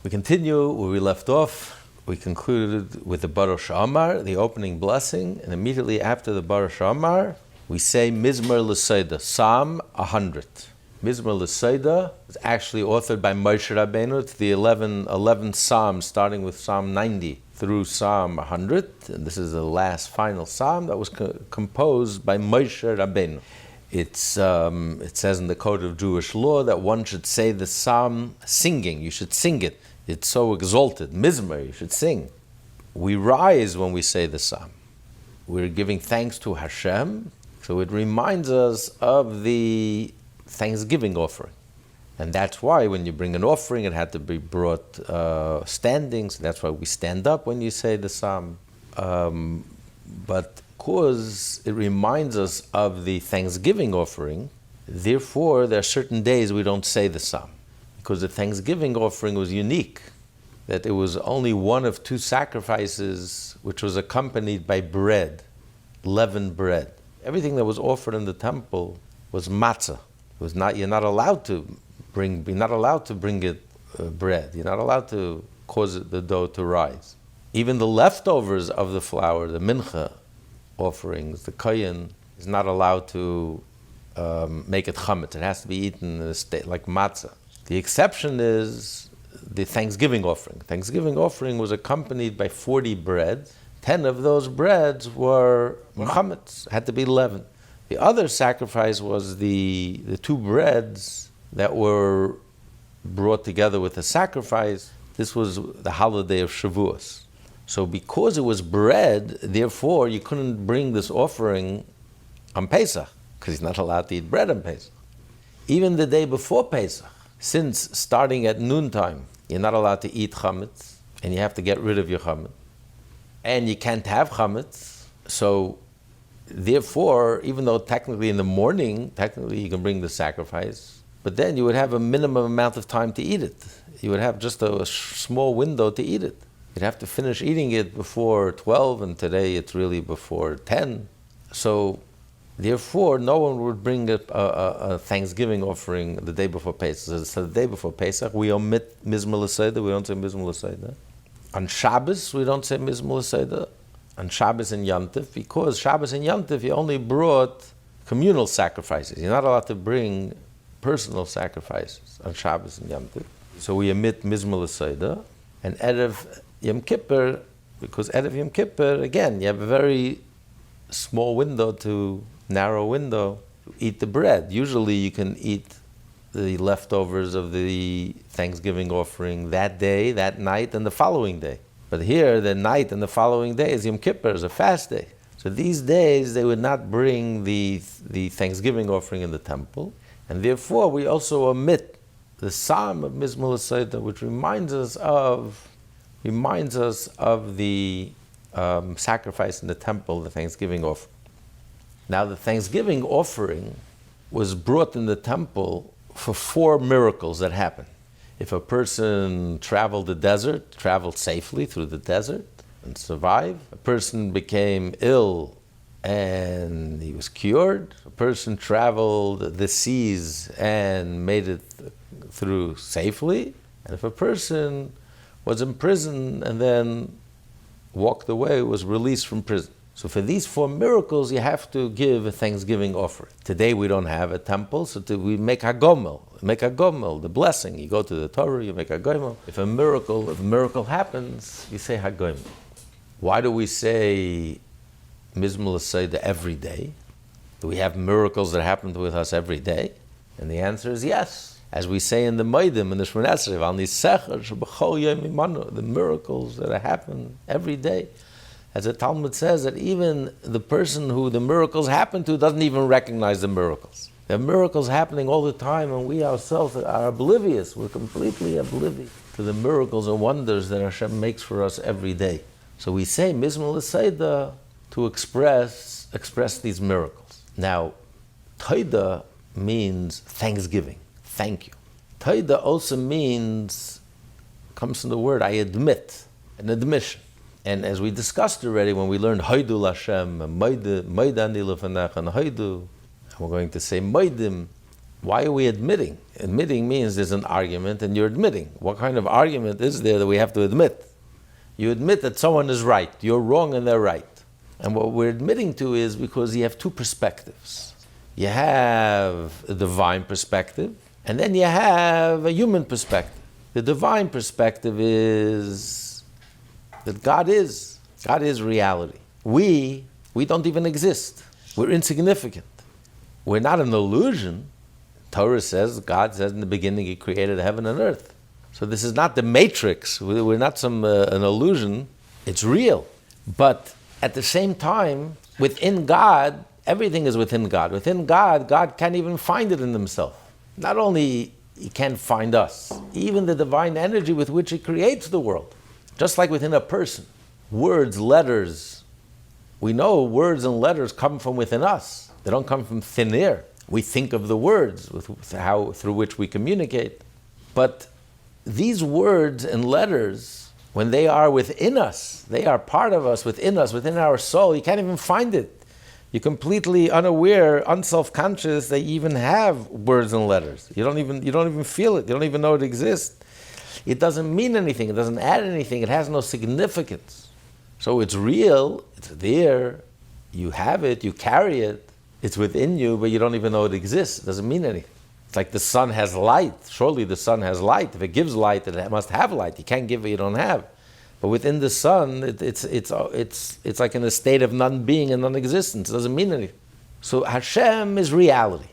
We continue where we left off. We concluded with the Baruch Shamar, the opening blessing, and immediately after the Baruch Shamar, we say Mizmor LeTodah, Psalm 100. Mizmor LeTodah is actually authored by Moshe Rabbeinu. It's the 11 Psalms, starting with Psalm 90 through Psalm 100. And this is the last final Psalm that was composed by Moshe Rabbeinu. It says in the Code of Jewish Law that one should say the Psalm singing. You should sing it. It's so exalted. Mizmor, you should sing. We rise when we say the Psalm. We're giving thanks to Hashem. So it reminds us of the Thanksgiving offering. And that's why when you bring an offering, it had to be brought standing. So that's why we stand up when you say the Psalm. But because it reminds us of the Thanksgiving offering, therefore there are certain days we don't say the Psalm. Because the Thanksgiving offering was unique, that it was only one of two sacrifices which was accompanied by bread, leavened bread. Everything that was offered in the temple was matzah. You're not allowed to bring it bread. You're not allowed to cause the dough to rise. Even the leftovers of the flour, the mincha offerings, the kohen is not allowed to make it chametz. It has to be eaten in a state like matzah. The exception is the Thanksgiving offering. Thanksgiving offering was accompanied by 40 breads. 10 of those breads were chametz, had to be leavened. The other sacrifice was the two breads that were brought together with the sacrifice. This was the holiday of Shavuos. So because it was bread, therefore you couldn't bring this offering on Pesach, because you're not allowed to eat bread on Pesach. Even the day before Pesach, since starting at noontime, you're not allowed to eat chametz, and you have to get rid of your chametz. And you can't have chametz, so therefore, even though technically in the morning, you can bring the sacrifice, but then you would have a minimum amount of time to eat it. You would have just a small window to eat it. You'd have to finish eating it before 12, and today it's really before 10. So therefore, no one would bring a Thanksgiving offering the day before Pesach. So the day before Pesach, we omit Mizmor LeTodah, we don't say Mizmor LeTodah. On Shabbos, we don't say Mizmor LeTodah. On Shabbos and Yom Tov, because Shabbos and Yom Tov, you only brought communal sacrifices. You're not allowed to bring personal sacrifices on Shabbos and Yom Tov. So we omit Mizmor LeTodah. And Erev Yom Kippur, because Erev Yom Kippur, again, you have a very narrow window to eat the bread. Usually you can eat the leftovers of the Thanksgiving offering that day, that night, and the following day. But here, the night and the following day is Yom Kippur, is a fast day. So these days, they would not bring the Thanksgiving offering in the temple, and therefore we also omit the Psalm of Mizmor LeTodah, which reminds us of the sacrifice in the temple, the Thanksgiving offering. Now, the Thanksgiving offering was brought in the temple for 4 miracles that happened. If a person traveled safely through the desert and survived, a person became ill and he was cured, a person traveled the seas and made it through safely, and if a person was in prison and then walked away, was released from prison. So for these 4 miracles, you have to give a Thanksgiving offering. Today we don't have a temple, so we make hagomel, the blessing. You go to the Torah, you make hagomel. If a miracle happens, you say hagomel. Why do we say Mizmor LeTodah every day? Do we have miracles that happen with us every day? And the answer is yes. As we say in the Moedim, in the Shemon Esrei, the miracles that happen every day. As the Talmud says, that even the person who the miracles happen to doesn't even recognize the miracles. There are miracles happening all the time, and we ourselves are oblivious. We're completely oblivious to the miracles and wonders that Hashem makes for us every day. So we say Mizmor LeTodah to express these miracles. Now, Todah means thanksgiving. Thank you. Todah also comes from the word I admit, an admission. And as we discussed already when we learned Hoidu Lashem, Moidani Lefanach, and Hoidu, and we're going to say Moidim, Why are we admitting? Admitting means there's an argument and you're admitting. What kind of argument is there that we have to admit? You admit that someone is right, you're wrong and they're right. And what we're admitting to is because you have two perspectives. You have a divine perspective, and then you have a human perspective. The divine perspective is that God is reality. We don't even exist. We're insignificant. We're not an illusion. Torah says, God says in the beginning He created heaven and earth. So this is not the matrix. We're not an illusion. It's real. But at the same time, within God, everything is within God. Within God, God can't even find it in Himself. Not only He can't find us, even the divine energy with which He creates the world. Just like within a person. Words, letters. We know words and letters come from within us. They don't come from thin air. We think of the words through which we communicate. But these words and letters, when they are within us, they are part of us, within our soul, you can't even find it. You're completely unaware, unself-conscious that you even have words and letters. You don't even feel it. You don't even know it exists. It doesn't mean anything. It doesn't add anything. It has no significance. So it's real. It's there. You have it. You carry it. It's within you, but you don't even know it exists. It doesn't mean anything. It's like the sun has light. Surely the sun has light. If it gives light, it must have light. You can't give what you don't have. But within the sun, it's like in a state of non-being and non-existence. It doesn't mean anything. So Hashem is reality.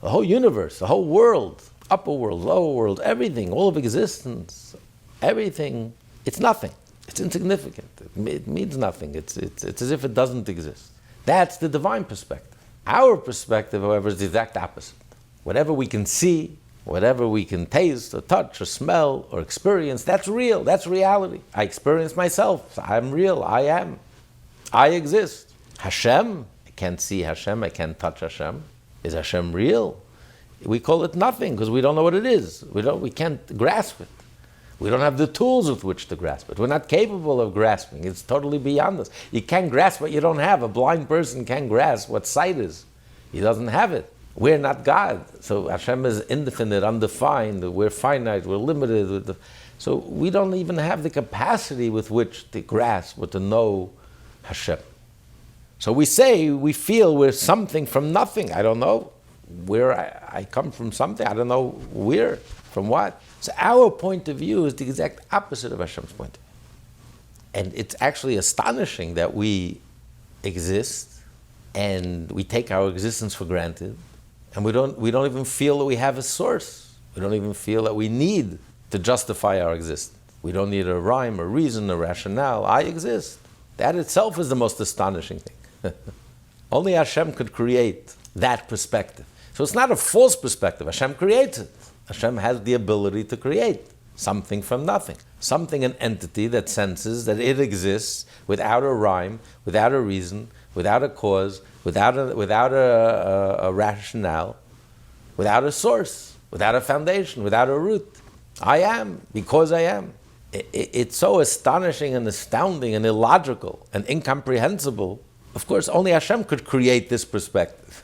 The whole universe, the whole world, upper world, lower world, everything, all of existence, everything, it's nothing. It's insignificant. It means nothing. It's as if it doesn't exist. That's the divine perspective. Our perspective, however, is the exact opposite. Whatever we can see, whatever we can taste or touch or smell or experience, that's real, that's reality. I experience myself, I'm real, I am. I exist. Hashem, I can't see Hashem, I can't touch Hashem. Is Hashem real? We call it nothing because we don't know what it is. We can't grasp it. We don't have the tools with which to grasp it. We're not capable of grasping. It's totally beyond us. You can't grasp what you don't have. A blind person can't grasp what sight is. He doesn't have it. We're not God. So Hashem is infinite, undefined. We're finite, we're limited. So we don't even have the capacity with which to grasp or to know Hashem. So we feel we're something from nothing. I don't know where I come from something. I don't know where, from what. So our point of view is the exact opposite of Hashem's point of view. And it's actually astonishing that we exist and we take our existence for granted. And we don't even feel that we have a source. We don't even feel that we need to justify our existence. We don't need a rhyme, a reason, a rationale. I exist. That itself is the most astonishing thing. Only Hashem could create that perspective. So it's not a false perspective. Hashem creates it. Hashem has the ability to create something from nothing. Something, an entity that senses that it exists without a rhyme, without a reason, without a cause, without a rationale, without a source, without a foundation, without a root. I am, because I am. It's so astonishing and astounding and illogical and incomprehensible. Of course, only Hashem could create this perspective.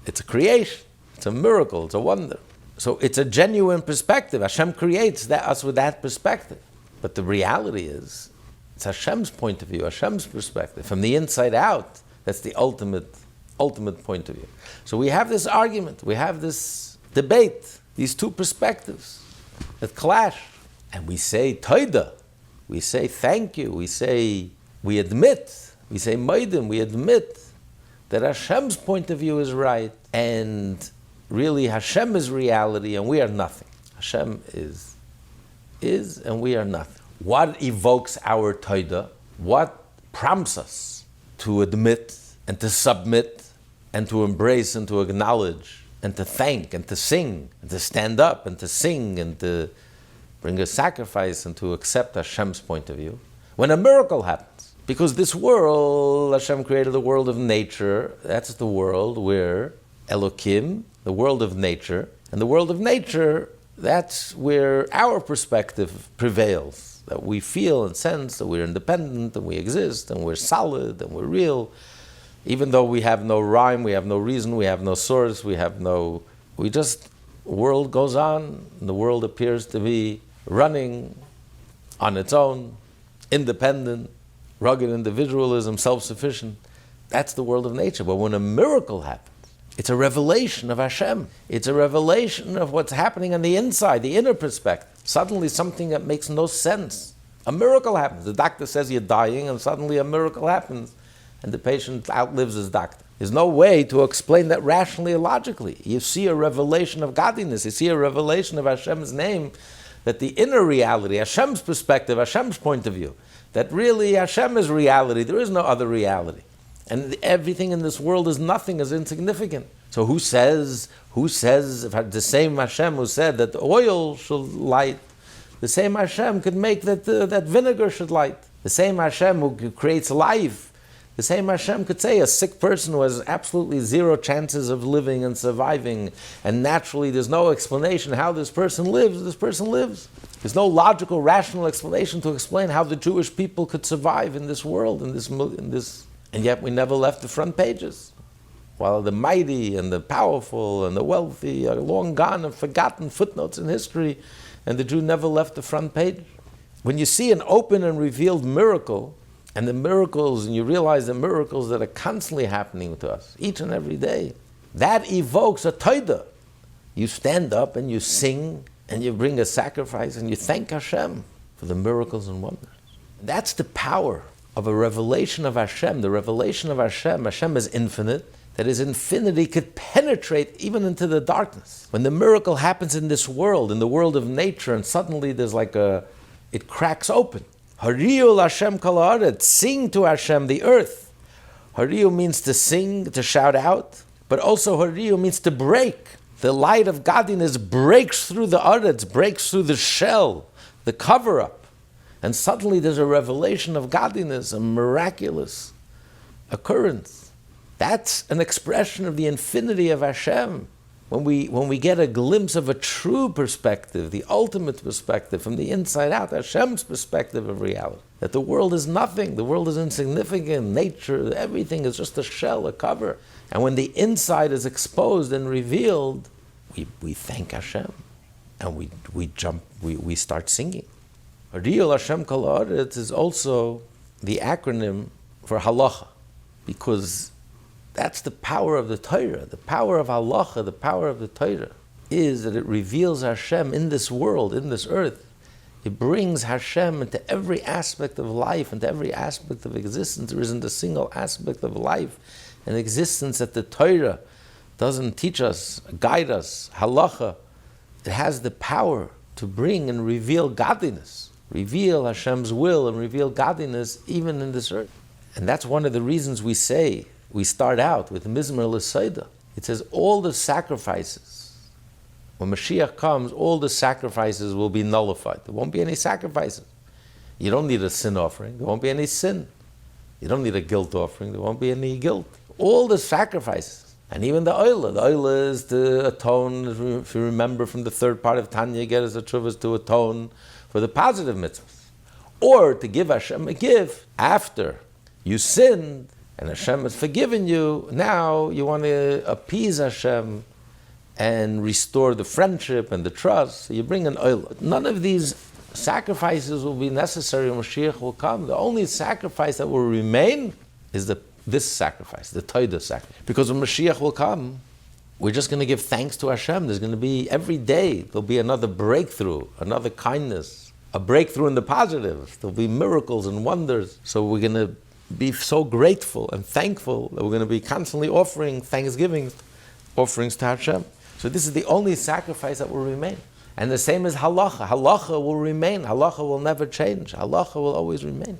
It's a creation. It's a miracle. It's a wonder. So it's a genuine perspective. Hashem creates us with that perspective. But the reality is, it's Hashem's point of view, Hashem's perspective. From the inside out, that's the ultimate point of view. So we have this argument, we have this debate, these two perspectives that clash. And we say Toda, we say thank you, we admit, we say Maidim, we admit that Hashem's point of view is right, and really Hashem is reality and we are nothing. Hashem is and we are nothing. What evokes our Toda? What prompts us to admit and to submit and to embrace and to acknowledge and to thank and to sing and to stand up and to sing and to bring a sacrifice and to accept Hashem's point of view? When a miracle happens. Because this world, Hashem created the world of nature. That's the world where Elokim, the world of nature, and the world of nature, that's where our perspective prevails. That we feel and sense that we're independent and we exist and we're solid and we're real. Even though we have no rhyme, we have no reason, we have no source, we have no world goes on, and the world appears to be running on its own, independent, rugged individualism, self-sufficient. That's the world of nature. But when a miracle happens, it's a revelation of Hashem. It's a revelation of what's happening on the inside, the inner perspective. Suddenly something that makes no sense. A miracle happens. The doctor says you're dying, and suddenly a miracle happens, and the patient outlives his doctor. There's no way to explain that rationally or logically. You see a revelation of godliness. You see a revelation of Hashem's name, that the inner reality, Hashem's perspective, Hashem's point of view, that really Hashem is reality. There is no other reality. And everything in this world is nothing, is insignificant. So who says, if the same Hashem who said that the oil should light, the same Hashem could make that vinegar should light. The same Hashem who creates life, the same Hashem could say a sick person who has absolutely zero chances of living and surviving, and naturally there's no explanation how this person lives. There's no logical, rational explanation to explain how the Jewish people could survive in this world, in this. And yet we never left the front pages. While the mighty and the powerful and the wealthy are long gone and forgotten footnotes in history, and the Jew never left the front page. When you see an open and revealed miracle, and the miracles, and you realize the miracles that are constantly happening to us, each and every day, that evokes a Todah. You stand up and you sing, and you bring a sacrifice, and you thank Hashem for the miracles and wonders. That's the power of a revelation of Hashem. The revelation of Hashem. Hashem is infinite. That His infinity could penetrate even into the darkness. When the miracle happens in this world, in the world of nature, and suddenly there's it cracks open. Hariyu Hashem kol haaretz, sing to Hashem, the earth. Hariyu means to sing, to shout out, but also Hariyu means to break. The light of godliness breaks through the haaretz, breaks through the shell, the cover-up. And suddenly there's a revelation of godliness, a miraculous occurrence. That's an expression of the infinity of Hashem. When we get a glimpse of a true perspective, the ultimate perspective from the inside out, Hashem's perspective of reality, that the world is nothing, the world is insignificant, nature, everything is just a shell, a cover. And when the inside is exposed and revealed, we thank Hashem, and we start singing. Real Hashem Kol Haaretz is also the acronym for halacha, because that's the power of the Torah. The power of halacha, the power of the Torah, is that it reveals Hashem in this world, in this earth. It brings Hashem into every aspect of life, into every aspect of existence. There isn't a single aspect of life and existence that the Torah doesn't teach us, guide us. Halacha, it has the power to bring and reveal godliness, reveal Hashem's will and reveal godliness even in this earth. And that's one of the reasons we start out with Mizmor LeTodah. It says all the sacrifices, when Mashiach comes, all the sacrifices will be nullified. There won't be any sacrifices. You don't need a sin offering. There won't be any sin. You don't need a guilt offering. There won't be any guilt. All the sacrifices, and even the oila. The oila is to atone, if you remember from the third part of Tanya, get as a truvas to atone for the positive mitzvahs. Or to give Hashem a gift after you sinned, and Hashem has forgiven you. Now you want to appease Hashem and restore the friendship and the trust. So you bring an oil. None of these sacrifices will be necessary when Mashiach will come. The only sacrifice that will remain is this sacrifice, the Todah sacrifice. Because when Mashiach will come, we're just going to give thanks to Hashem. There's going to be, every day, there'll be another breakthrough, another kindness, a breakthrough in the positive. There'll be miracles and wonders. So we're going to be so grateful and thankful that we're going to be constantly offering thanksgiving offerings to Hashem. So this is the only sacrifice that will remain. And the same as halacha. Halacha will remain. Halacha will never change. Halacha will always remain.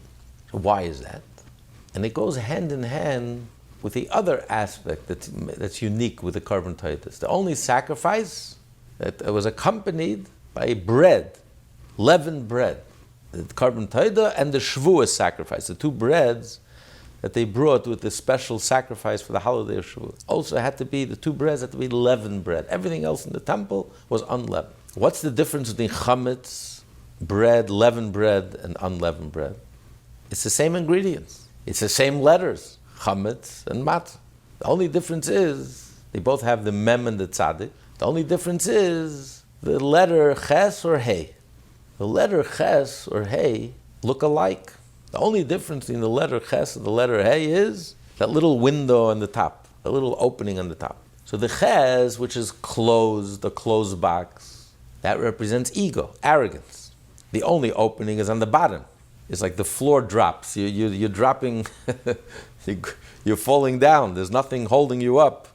So why is that? And it goes hand in hand with the other aspect that's unique with the Korban Todah. The only sacrifice that was accompanied by bread, leavened bread. The Korban Todah and the Shavuos sacrifice, the two breads that they brought with the special sacrifice for the holiday of Shavuos. Also the two breads had to be leavened bread. Everything else in the temple was unleavened. What's the difference between chametz, bread, leavened bread, and unleavened bread? It's the same ingredients. It's the same letters, chametz and matzah. The only difference is they both have the mem and the tzaddik. The only difference is the letter ches or hey. The letter ches or hey look alike. The only difference between the letter ches and the letter hey is that little window on the top, a little opening on the top. So the ches, which is closed, the closed box, that represents ego, arrogance. The only opening is on the bottom. It's like the floor drops. You're dropping, you're falling down. There's nothing holding you up.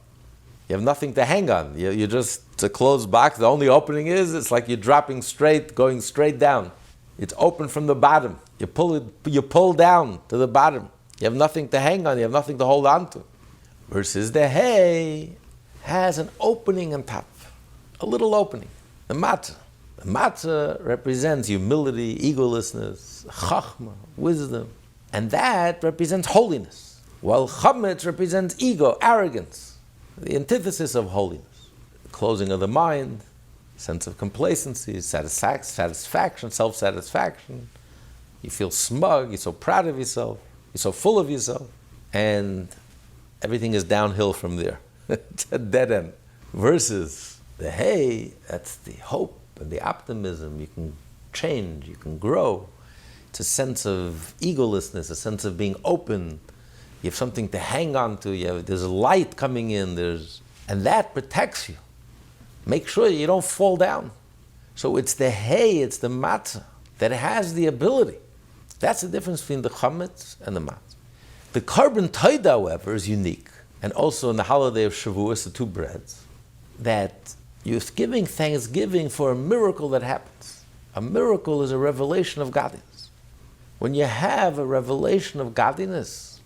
You have nothing to hang on. You're just, it's a closed box. The only opening is, it's like you're dropping straight, going straight down. It's open from the bottom. You pull down to the bottom. You have nothing to hang on. You have nothing to hold on to. Versus the hay has an opening on top. A little opening. The matzah. The matzah represents humility, egolessness, chachma, wisdom. And that represents holiness. While chametz represents ego, arrogance. The antithesis of holiness. The closing of the mind, sense of complacency, satisfaction, self-satisfaction. You feel smug, you're so proud of yourself, you're so full of yourself, and everything is downhill from there. It's a dead end. Versus the hay, that's the hope and the optimism. You can change, you can grow. It's a sense of egolessness, a sense of being open. You have something to hang on to, there's a light coming in, and that protects you. Make sure you don't fall down. So it's the hay, it's the matzah that has the ability. That's the difference between the chametz and the matzah. The carbon todah, however, is unique. And also in the holiday of Shavuos, the two breads, that you're giving thanksgiving for a miracle that happens. A miracle is a revelation of godliness. When you have a revelation of godliness,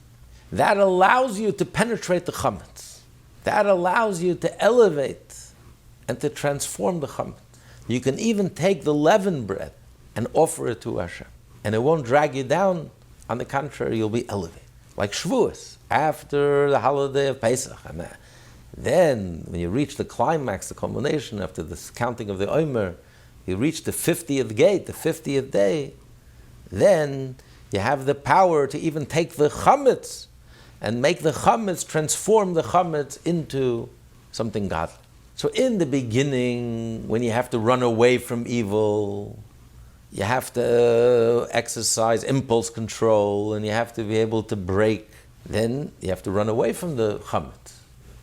that allows you to penetrate the chametz. That allows you to elevate and to transform the chametz. You can even take the leavened bread and offer it to Hashem. And it won't drag you down. On the contrary, you'll be elevated. Like Shavuos, after the holiday of Pesach. And then, when you reach the climax, the culmination, after the counting of the Omer, you reach the 50th gate, the 50th day, then you have the power to even take the chametz and make the chametz, transform the chametz into something godly. So in the beginning, when you have to run away from evil, you have to exercise impulse control, and you have to be able to break, then you have to run away from the chametz.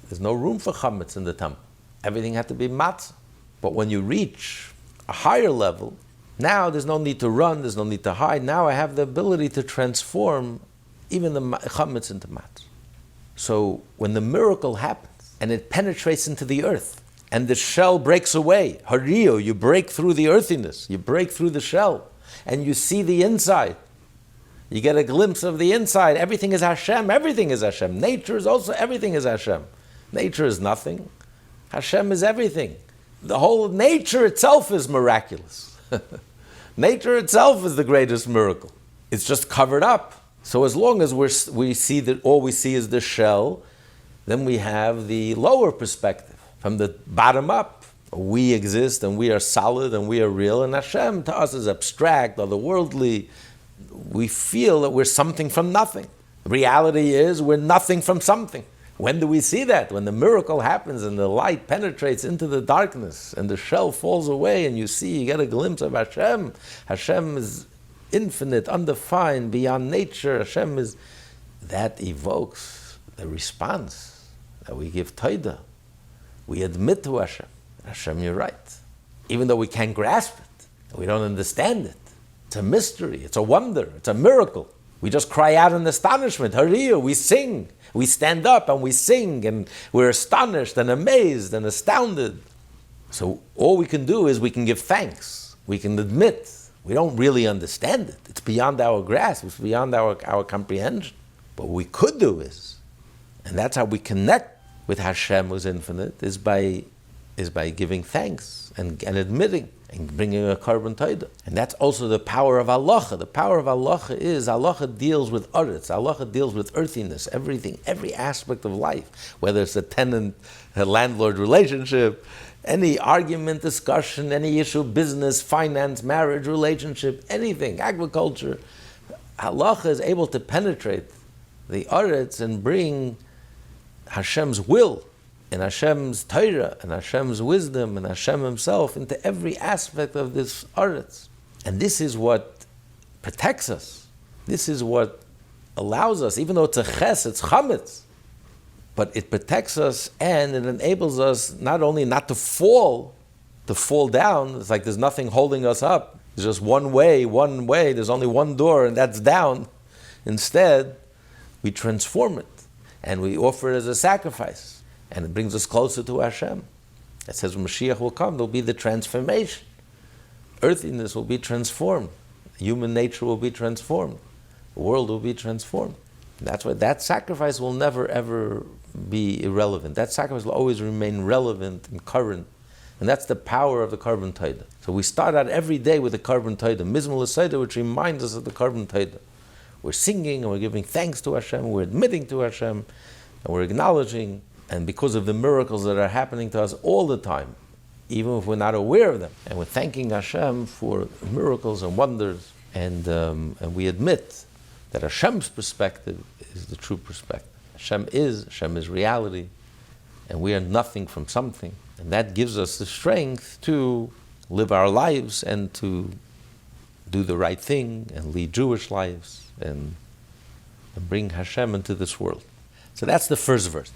There's no room for chametz in the temple. Everything had to be matzah. But when you reach a higher level, now there's no need to run, there's no need to hide. Now I have the ability to transform even the chametz into matzah. So when the miracle happens, and it penetrates into the earth, and the shell breaks away, hariyo, you break through the earthiness, you break through the shell, and you see the inside. You get a glimpse of the inside. Everything is Hashem, everything is Hashem. Nature is also, everything is Hashem. Nature is nothing. Hashem is everything. The whole nature itself is miraculous. Nature itself is the greatest miracle. It's just covered up. So as long as we see that all we see is the shell, then we have the lower perspective. From the bottom up, we exist and we are solid and we are real, and Hashem to us is abstract, otherworldly. We feel that we're something from nothing. The reality is we're nothing from something. When do we see that? When the miracle happens and the light penetrates into the darkness and the shell falls away and you get a glimpse of Hashem. Hashem is infinite, undefined, beyond nature. Hashem is, that evokes the response that we give todah. We admit to Hashem, Hashem, you're right. Even though we can't grasp it, we don't understand it. It's a mystery, it's a wonder, it's a miracle. We just cry out in astonishment, hariyo, we sing. We stand up and we sing and we're astonished and amazed and astounded. So all we can do is we can give thanks. We can admit we don't really understand it. It's beyond our grasp, it's beyond our comprehension. But what we could do is, and that's how we connect with Hashem who's infinite, is by giving thanks and admitting and bringing a carbon todah. And that's also the power of halacha. The power of halacha is, halacha deals with aretz, halacha deals with earthiness, everything, every aspect of life, whether it's a tenant-landlord relationship, any argument, discussion, any issue, business, finance, marriage, relationship, anything, agriculture. Halacha is able to penetrate the aretz and bring Hashem's will and Hashem's Torah and Hashem's wisdom and Hashem Himself into every aspect of this Aretz. And this is what protects us. This is what allows us, even though it's a ches, it's chametz, but it protects us and it enables us not only not to fall down. It's like there's nothing holding us up. There's just one way, there's only one door, and that's down. Instead, we transform it, and we offer it as a sacrifice, and it brings us closer to Hashem. It says when Mashiach will come, there'll be the transformation. Earthiness will be transformed. Human nature will be transformed. The world will be transformed. And that's why that sacrifice will never, ever be irrelevant. That sacrifice will always remain relevant and current. And that's the power of the Korban Todah. So we start out every day with the Korban Todah, Mizmor LeTodah, which reminds us of the Korban Todah. We're singing and we're giving thanks to Hashem, we're admitting to Hashem, and we're acknowledging. And because of the miracles that are happening to us all the time, even if we're not aware of them, and we're thanking Hashem for miracles and wonders, and we admit that Hashem's perspective is the true perspective. Hashem is reality, and we are nothing from something. And that gives us the strength to live our lives and to do the right thing and lead Jewish lives and bring Hashem into this world. So that's the first verse.